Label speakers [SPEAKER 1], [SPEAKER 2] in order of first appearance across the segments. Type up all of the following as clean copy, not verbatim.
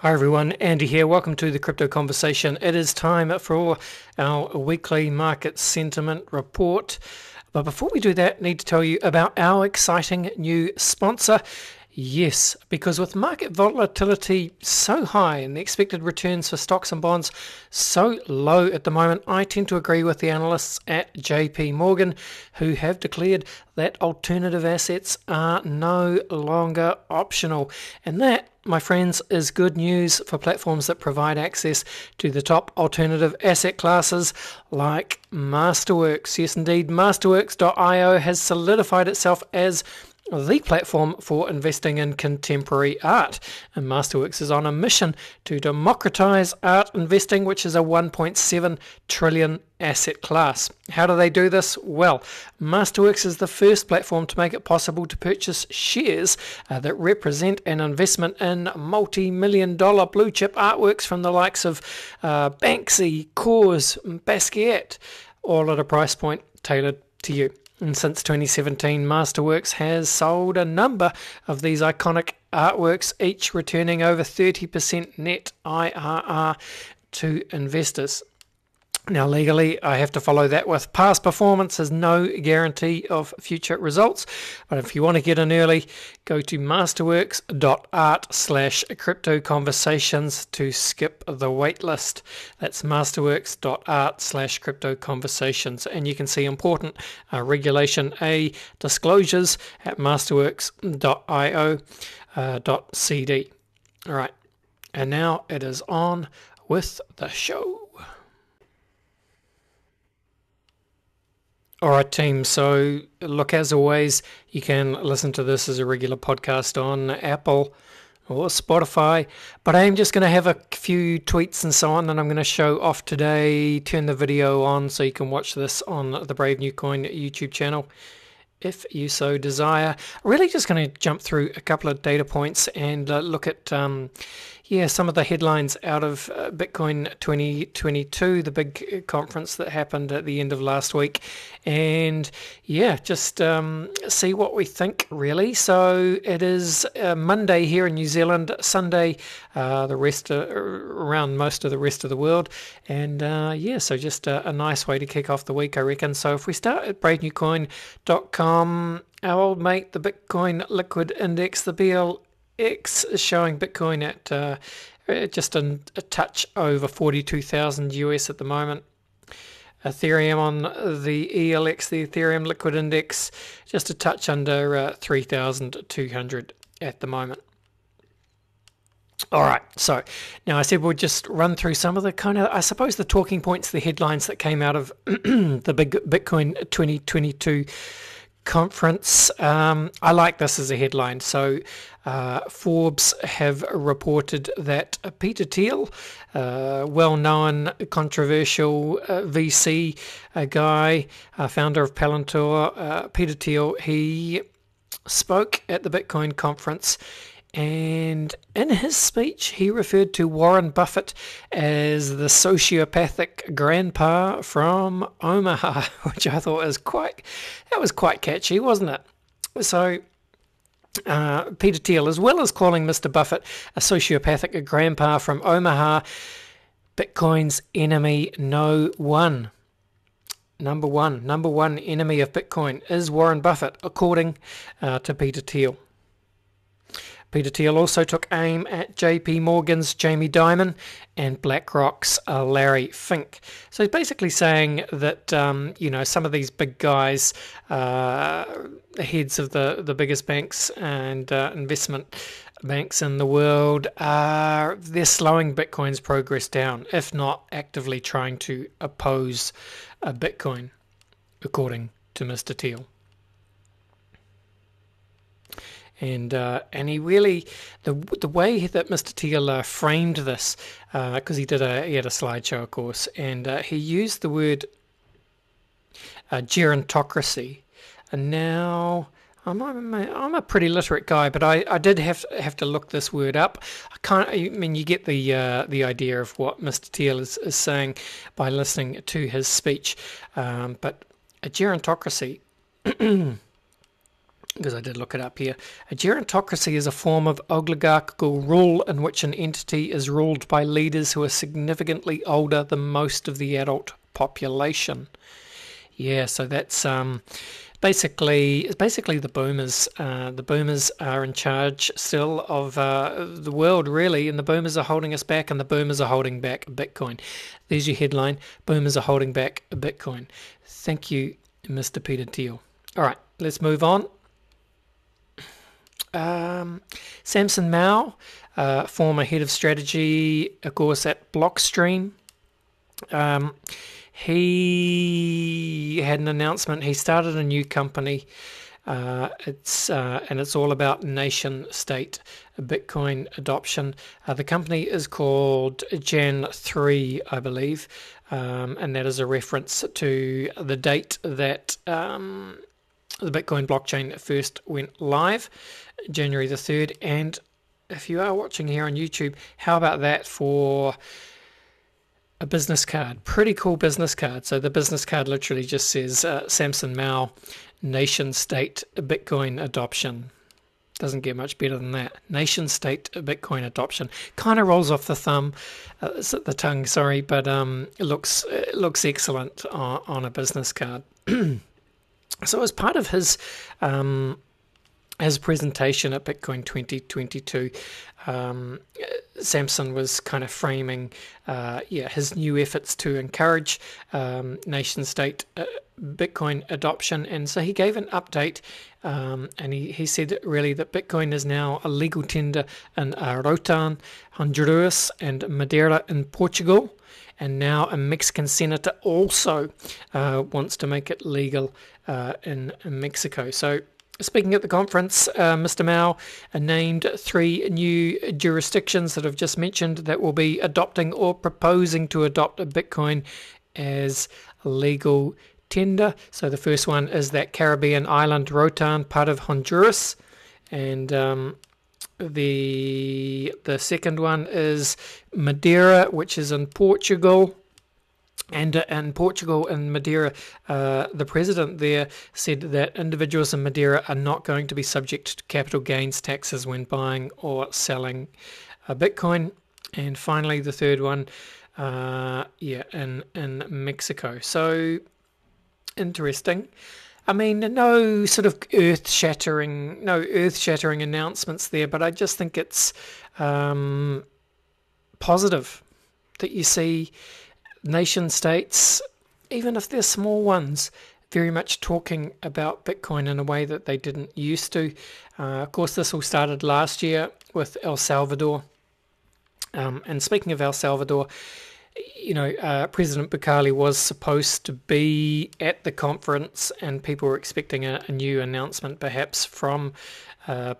[SPEAKER 1] Hi everyone, Andy here. Welcome to the Crypto Conversation. It is time for our weekly market sentiment report. But before we do that, I need to tell you about our exciting new sponsor. Yes, because with market volatility so high and the expected returns for stocks and bonds so low at the moment, I tend to agree with the analysts at JP Morgan who have declared that alternative assets are no longer optional. And that, my friends, is good news for platforms that provide access to the top alternative asset classes like Masterworks. Yes, indeed, Masterworks.io has solidified itself as the platform for investing in contemporary art. And Masterworks is on a mission to democratize art investing, which is a 1.7 trillion asset class. How do they do this? Well, Masterworks is the first platform to make it possible to purchase shares that represent an investment in multi-million dollar blue chip artworks from the likes of Banksy, Kaws, Basquiat, all at a price point tailored to you. And since 2017, Masterworks has sold a number of these iconic artworks, each returning over 30% net IRR to investors. Now, legally, I have to follow that with past performance is no guarantee of future results. But if you want to get in early, go to masterworks.art/crypto-conversations to skip the waitlist. That's masterworks.art/crypto-conversations. And you can see important Regulation A disclosures at masterworks.io.cd. All right. And now it is on with the show. Alright team, so look, as always, you can listen to this as a regular podcast on Apple or Spotify, but I am just going to have a few tweets and so on that I'm going to show off today. Turn the video on so you can watch this on the Brave New Coin YouTube channel if you so desire. Really just going to jump through a couple of data points and look at some of the headlines out of Bitcoin 2022, the big conference that happened at the end of last week, and just see what we think, really. So it is Monday here in New Zealand, Sunday the rest around most of the rest of the world, and so just a nice way to kick off the week, I reckon. So if we start at bravenewcoin.com, our old mate, the Bitcoin Liquid Index, the BL X, is showing Bitcoin at just a touch over 42,000 US at the moment. Ethereum on the ELX, the Ethereum Liquid Index, just a touch under 3,200 at the moment. All right, so now I said we'll just run through some of the kind of, I suppose, the talking points, the headlines that came out of the big Bitcoin 2022 conference. I like this as a headline. So Forbes have reported that Peter Thiel, well-known controversial VC guy, founder of Palantir, Peter Thiel, he spoke at the Bitcoin conference, and in his speech, he referred to Warren Buffett as the sociopathic grandpa from Omaha, which I thought was quite catchy, wasn't it? So Peter Thiel, as well as calling Mr. Buffett a sociopathic grandpa from Omaha, Bitcoin's enemy number one enemy of Bitcoin is Warren Buffett, according to Peter Thiel. Peter Thiel also took aim at JP Morgan's Jamie Dimon and BlackRock's Larry Fink. So he's basically saying that, some of these big guys, heads of the biggest banks and investment banks in the world, they're slowing Bitcoin's progress down, if not actively trying to oppose Bitcoin, according to Mr. Thiel. And he really, the way that Mr. Thiel framed this, because he had a slideshow, of course, and he used the word gerontocracy. And now I'm a pretty literate guy, but I did have to look this word up. You get the idea of what Mr. Thiel is saying by listening to his speech. But a gerontocracy because I did look it up here. A gerontocracy is a form of oligarchical rule in which an entity is ruled by leaders who are significantly older than most of the adult population. Yeah, so that's basically the boomers. The boomers are in charge still of the world, really, and the boomers are holding us back, and the boomers are holding back Bitcoin. There's your headline: boomers are holding back Bitcoin. Thank you, Mr. Peter Thiel. All right, let's move on. Samson Mao, former head of strategy, of course, at Blockstream. He had an announcement. He started a new company. It's all about nation-state Bitcoin adoption. The company is called Jan3, I believe, and that is a reference to the date that the Bitcoin blockchain first went live, January the 3rd. And if you are watching here on YouTube, how about that for a business card? Pretty cool business card. So the business card literally just says Samson Mao, nation state Bitcoin adoption. Doesn't get much better than that. Nation state Bitcoin adoption. Kind of rolls off the tongue, sorry, but it looks excellent on a business card. So as part of his presentation at Bitcoin 2022, Samson was kind of framing his new efforts to encourage nation-state Bitcoin adoption. And so he gave an update, and he said really that Bitcoin is now a legal tender in Roatan, Honduras, and Madeira in Portugal. And now a Mexican senator also wants to make it legal in Mexico. So speaking at the conference, Mr. Mao named 3 new jurisdictions that I've just mentioned that will be adopting or proposing to adopt a Bitcoin as a legal tender. So the first one is that Caribbean island Roatan, part of Honduras, and the second one is Madeira, which is in Portugal. And in Portugal and Madeira, the president there said that individuals in Madeira are not going to be subject to capital gains taxes when buying or selling a Bitcoin. And finally, the third one, in Mexico. So interesting. I mean, no sort of earth-shattering announcements there, but I just think it's positive that you see nation-states, even if they're small ones, very much talking about Bitcoin in a way that they didn't used to. Of course, this all started last year with El Salvador. And speaking of El Salvador, President Bukele was supposed to be at the conference, and people were expecting a new announcement perhaps from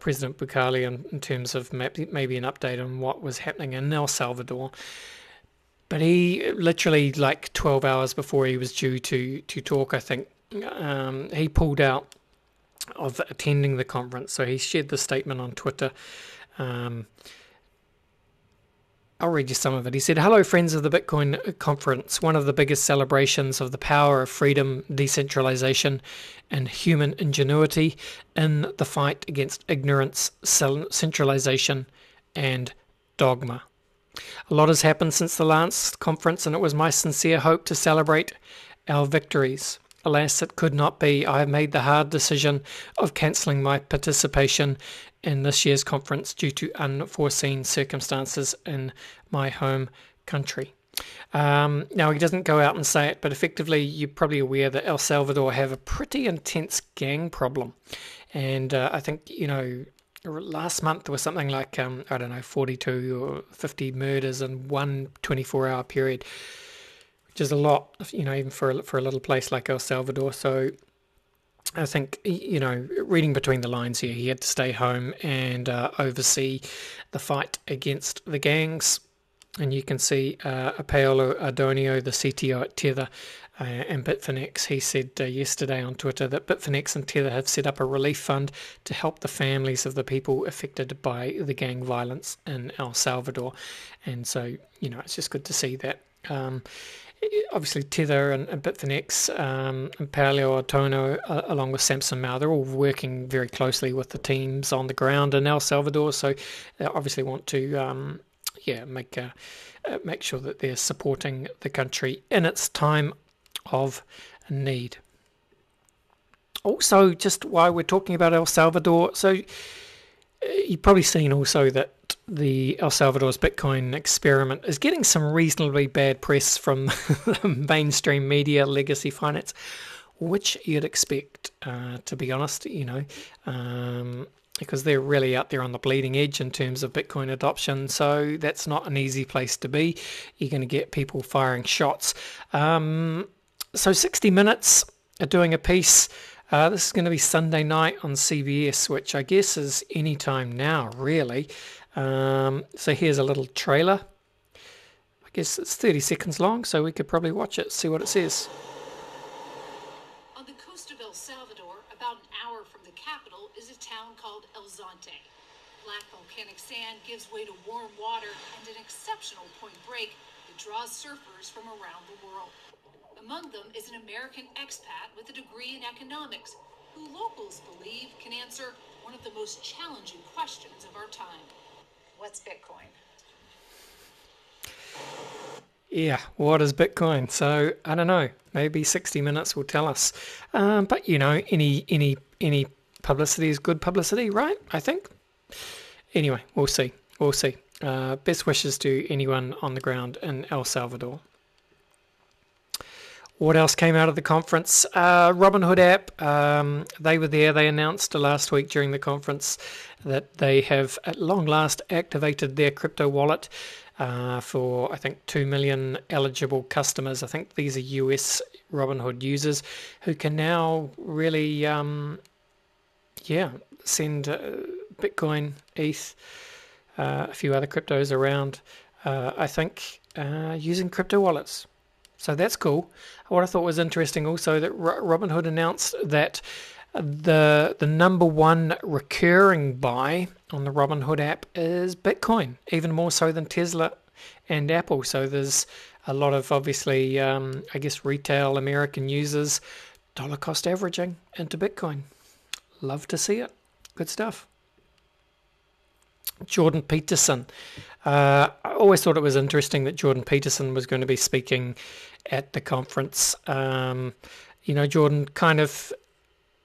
[SPEAKER 1] President Bukele in terms of maybe an update on what was happening in El Salvador. But he literally, like 12 hours before he was due to talk, I think, he pulled out of attending the conference. So he shared the statement on Twitter. I'll read you some of it. He said, "Hello, friends of the Bitcoin conference, one of the biggest celebrations of the power of freedom, decentralization, and human ingenuity in the fight against ignorance, centralization, and dogma. A lot has happened since the last conference, and it was my sincere hope to celebrate our victories. Alas, it could not be. I have made the hard decision of cancelling my participation in this year's conference due to unforeseen circumstances in my home country." Now, he doesn't go out and say it, but effectively you're probably aware that El Salvador have a pretty intense gang problem. And I think, last month there was something like, 42 or 50 murders in one 24-hour period, which is a lot, even for a little place like El Salvador. So I think, reading between the lines here, he had to stay home and oversee the fight against the gangs. And you can see Paolo Adonio, the CTO at Tether, and Bitfinex. He said yesterday on Twitter that Bitfinex and Tether have set up a relief fund to help the families of the people affected by the gang violence in El Salvador. And so, it's just good to see that. obviously Tether and Bitfinex and Paleo Atono, along with Samson Mao, they're all working very closely with the teams on the ground in El Salvador. So they obviously want to make sure that they're supporting the country in its time of need. Also, just while we're talking about El Salvador, so you've probably seen also that the El Salvador's Bitcoin experiment is getting some reasonably bad press from the mainstream media, legacy finance, which you'd expect, to be honest, because they're really out there on the bleeding edge in terms of Bitcoin adoption. So that's not an easy place to be. You're going to get people firing shots. So 60 Minutes are doing a piece. This is going to be Sunday night on CBS, which I guess is any time now, really. So here's a little trailer. I guess it's 30 seconds long, so we could probably watch it, see what it says.
[SPEAKER 2] On the coast of El Salvador, about an hour from the capital, is a town called El Zonte. Black volcanic sand gives way to warm water and an exceptional point break that draws surfers from around the world. Among them is an American expat with a degree in economics, who locals believe can answer one of the most challenging questions of our time. What's Bitcoin?
[SPEAKER 1] Yeah, what is Bitcoin? So I don't know. Maybe 60 Minutes will tell us. But any publicity is good publicity, right? I think. Anyway, we'll see. We'll see. Best wishes to anyone on the ground in El Salvador. What else came out of the conference? Robinhood app, they were there. They announced last week during the conference that they have at long last activated their crypto wallet for, I think, 2 million eligible customers. I think these are US Robinhood users who can now really, send Bitcoin, ETH, a few other cryptos around, I think, using crypto wallets. So that's cool. What I thought was interesting also that Robinhood announced that the number one recurring buy on the Robinhood app is Bitcoin, even more so than Tesla and Apple. So there's a lot of, obviously, retail American users dollar cost averaging into Bitcoin. Love to see it. Good stuff. Jordan Peterson. I always thought it was interesting that Jordan Peterson was going to be speaking at the conference. Jordan kind of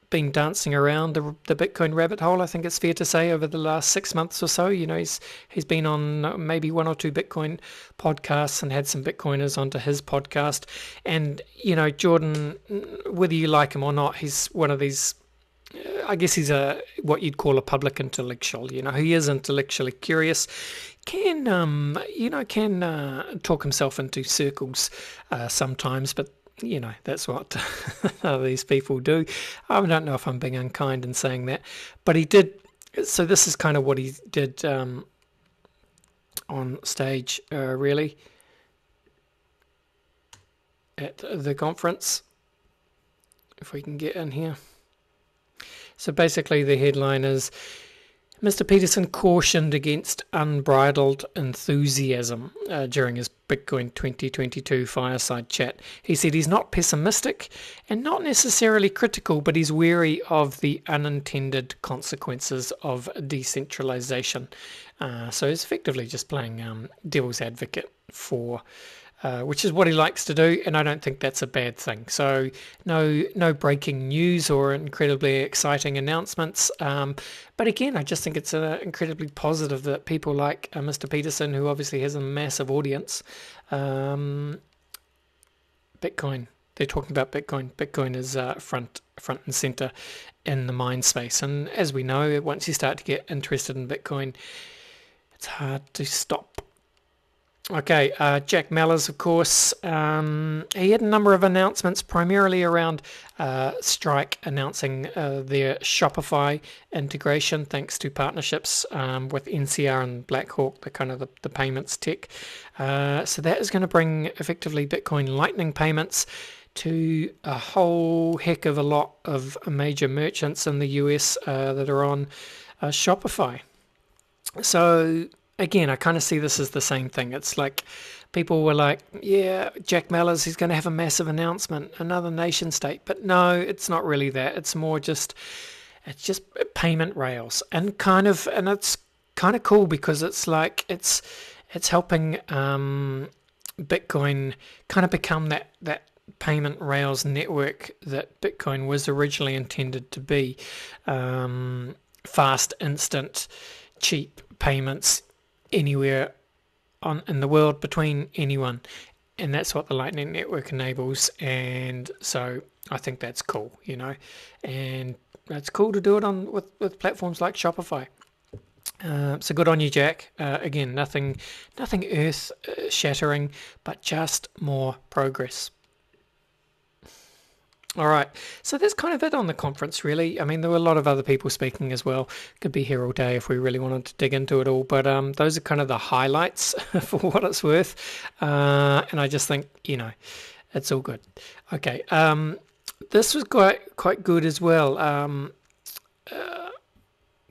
[SPEAKER 1] been dancing around the Bitcoin rabbit hole, I think it's fair to say, over the last 6 months or so. He's been on maybe one or two Bitcoin podcasts and had some Bitcoiners onto his podcast. And, Jordan, whether you like him or not, he's one of these, I guess he's what you'd call a public intellectual. He is intellectually curious, can talk himself into circles sometimes, but that's what these people do. I don't know if I'm being unkind in saying that, but he did. So this is kind of what he did on stage, really, at the conference. If we can get in here. So basically the headline is, Mr. Peterson cautioned against unbridled enthusiasm during his Bitcoin 2022 fireside chat. He said he's not pessimistic and not necessarily critical, but he's wary of the unintended consequences of decentralization. So he's effectively just playing devil's advocate for which is what he likes to do, and I don't think that's a bad thing. So no breaking news or incredibly exciting announcements. But again, I just think it's incredibly positive that people like Mr. Peterson, who obviously has a massive audience, Bitcoin. They're talking about Bitcoin. Bitcoin is front and center in the mind space. And as we know, once you start to get interested in Bitcoin, it's hard to stop. Okay, Jack Mallers, of course, he had a number of announcements, primarily around Strike announcing their Shopify integration, thanks to partnerships with NCR and Blackhawk, the payments tech. So that is going to bring effectively Bitcoin Lightning payments to a whole heck of a lot of major merchants in the US that are on Shopify. So again, I kind of see this as the same thing. It's like people were like, yeah, Jack Mallers, he's going to have a massive announcement, another nation state. But no, it's not really that. It's just payment rails, and it's kind of cool because it's like it's helping Bitcoin kind of become that payment rails network that Bitcoin was originally intended to be. Fast, instant, cheap payments anywhere in the world between anyone, and that's what the Lightning Network enables. And so I think that's cool, and it's cool to do it on with platforms like Shopify. So good on you, Jack. Again, nothing earth shattering, but just more progress. All right, so that's kind of it on the conference, really. I mean, there were a lot of other people speaking as well. Could be here all day if we really wanted to dig into it all, but those are kind of the highlights for what it's worth. And I just think, it's all good. Okay, this was quite good as well.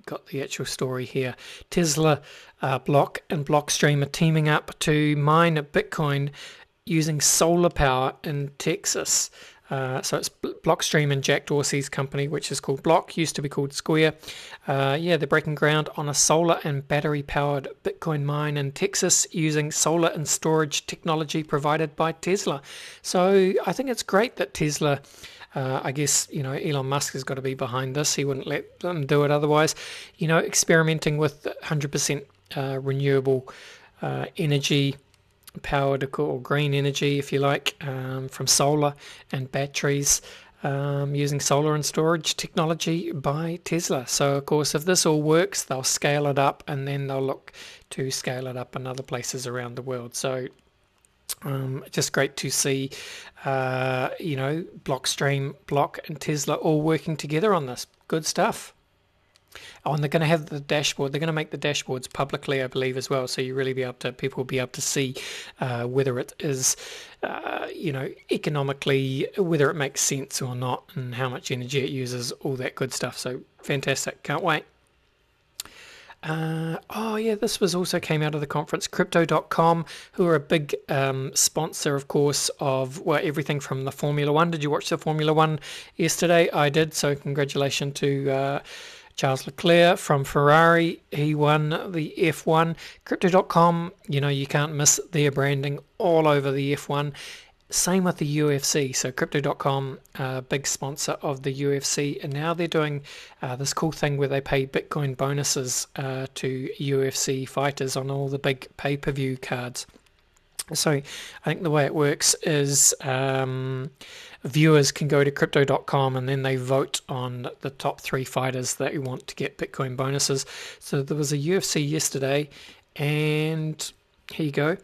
[SPEAKER 1] Got the actual story here. Tesla, Block, and Blockstream are teaming up to mine Bitcoin using solar power in Texas. So it's Blockstream and Jack Dorsey's company, which is called Block, used to be called Square. They're breaking ground on a solar and battery-powered Bitcoin mine in Texas using solar and storage technology provided by Tesla. So I think it's great that Tesla, I guess, Elon Musk has got to be behind this. He wouldn't let them do it otherwise. Experimenting with 100% renewable energy powered, or green energy, if you like, from solar and batteries, using solar and storage technology by Tesla. So, of course, if this all works, they'll scale it up, and then they'll look to scale it up in other places around the world. So, just great to see, Blockstream, Block, and Tesla all working together on this. Good stuff. Oh, and they're going to have the dashboard. They're going to make the dashboards publicly, I believe, as well. So you really people will be able to see whether it is, economically, whether it makes sense or not, and how much energy it uses, all that good stuff. So fantastic. Can't wait. This was also came out of the conference. Crypto.com, who are a big sponsor, of course, of everything from the Formula One. Did you watch the Formula One yesterday? I did. So congratulations to Charles Leclerc from Ferrari. He won the F1. Crypto.com, you can't miss their branding all over the F1. Same with the UFC. So Crypto.com, big sponsor of the UFC, and now they're doing this cool thing where they pay Bitcoin bonuses to UFC fighters on all the big pay-per-view cards. So I think the way it works is viewers can go to Crypto.com and then they vote on the top 3 fighters that you want to get Bitcoin bonuses. So there was a UFC yesterday, and here you go.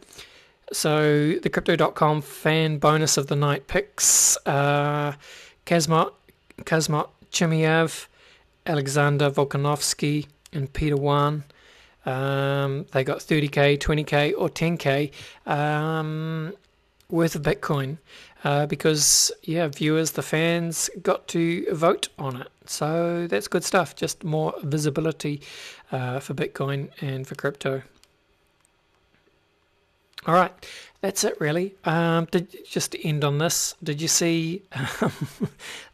[SPEAKER 1] So the Crypto.com fan bonus of the night picks Kazmat Chimaev, Alexander Volkanovski, and Peter Wan. They got 30k, 20k, or 10k worth of Bitcoin because viewers, the fans, got to vote on it. So that's good stuff. Just more visibility for Bitcoin and for crypto. All right, that's it really. Just to end on this, did you see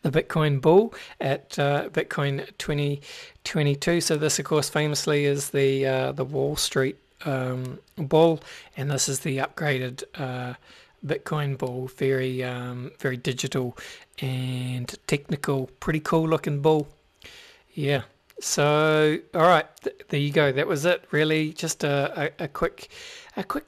[SPEAKER 1] the Bitcoin bull at Bitcoin 2022? So this, of course, famously is the Wall Street bull, and this is the upgraded Bitcoin bull. Very very digital and technical, pretty cool looking bull. Yeah. So all right, there you go. That was it. Really, just a quick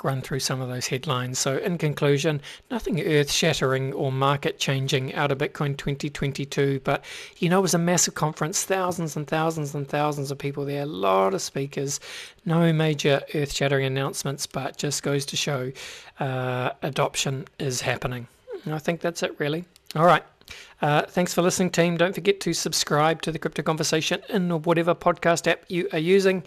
[SPEAKER 1] run through some of those headlines. So in conclusion, nothing earth-shattering or market-changing out of Bitcoin 2022, but it was a massive conference, thousands and thousands and thousands of people there, a lot of speakers, no major earth-shattering announcements, but just goes to show adoption is happening. And I think that's it really. All right. Thanks for listening, team. Don't forget to subscribe to the Crypto Conversation in whatever podcast app you are using,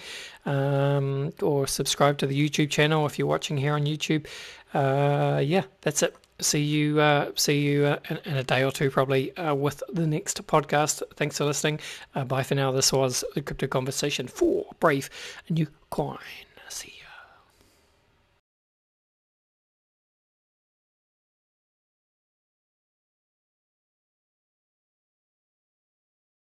[SPEAKER 1] or subscribe to the YouTube channel if you're watching here on YouTube. That's it. See you in a day or two probably with the next podcast. Thanks for listening. Bye for now. This was the Crypto Conversation for Brave New Coin. See you.